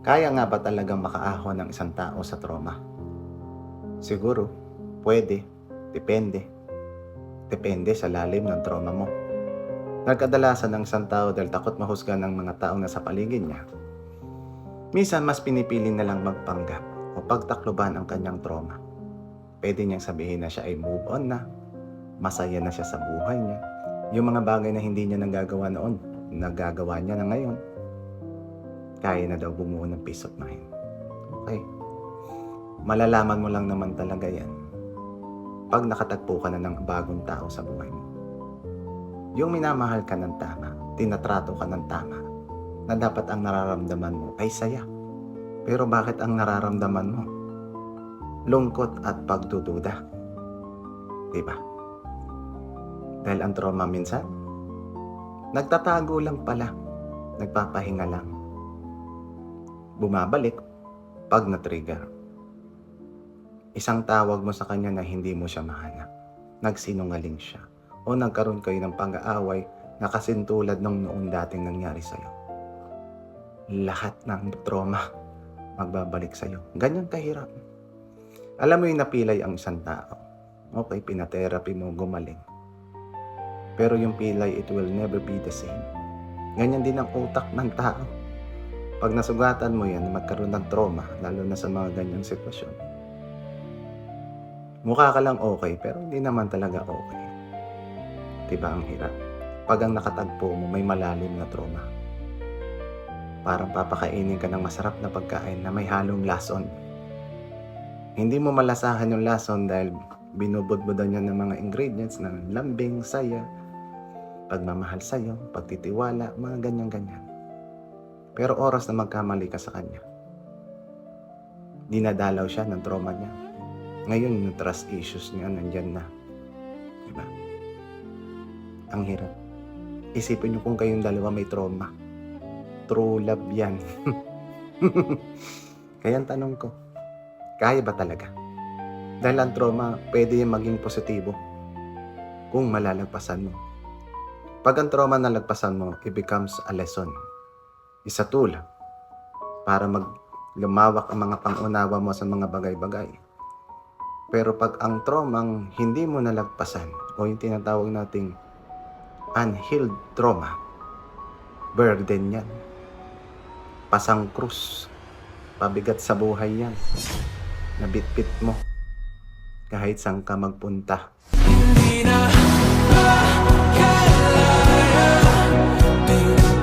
Kaya nga ba talagang makaahon ng isang tao sa trauma? Siguro, pwede, depende. Depende sa lalim ng trauma mo. Nagkadalasan ng isang tao dahil takot mahusga ng mga taong nasa paligid niya. Minsan mas pinipili na lang magpanggap o pagtakloban ang kanyang trauma. Pwede niyang sabihin na siya ay move on na, masaya na siya sa buhay niya. Yung mga bagay na hindi niya nagagawa noon, nagagawa niya na ngayon. Kaya na daw bumuo ng peace of mind. Okay. Malalaman mo lang naman talaga yan pag nakatagpo ka na ng bagong tao sa buhay mo. Yung minamahal ka ng tama, tinatrato ka ng tama, na dapat ang nararamdaman mo ay saya. Pero bakit ang nararamdaman mo? Lungkot at pagdududa. Diba? Dahil ang trauma minsan, nagtatago lang pala, nagpapahinga lang. Bumabalik pag na-trigger. Isang tawag mo sa kanya na hindi mo siya mahanap. Nagsinungaling siya. O nagkaroon kayo ng pag-aaway na kasintulad ng noong dating nangyari sa'yo. Lahat ng trauma magbabalik sa'yo. Ganyan kahirap. Alam mo yung napilay ang isang tao. Okay, pinatherapy mo, gumaling. Pero yung pilay, it will never be the same. Ganyan din ang utak ng tao. Pag nasugatan mo yan, magkaroon ng trauma, lalo na sa mga ganyang sitwasyon. Mukha ka lang okay, pero hindi naman talaga okay. Diba ang hirap? Pag ang nakatagpo mo, may malalim na trauma. Parang papakainin ka ng masarap na pagkain na may halong lason. Hindi mo malasahan yung lason dahil binubudbudan niya ng mga ingredients ng lambing, saya, pagmamahal sa'yo, pagtitiwala, mga ganyan-ganyan. Pero oras na magkamali ka sa kanya, dinadalaw siya ng trauma niya. Ngayon, yung trust issues niya nandyan na. Diba? Ang hirap. Isipin niyo kung kayong dalawa may trauma. True love yan. Kaya ang tanong ko, kaya ba talaga? Dahil ang trauma, pwede yung maging positibo kung malalagpasan mo. Pag ang trauma nalagpasan mo, it becomes a lesson. Isa tool para lumawak ang mga pangunawa mo sa mga bagay-bagay. Pero pag ang traumang hindi mo nalagpasan o yung tinatawag nating unhealed trauma, burden yan. Pasang krus. Pabigat sa buhay yan. Nabitbit mo kahit saan ka magpunta. Hindi na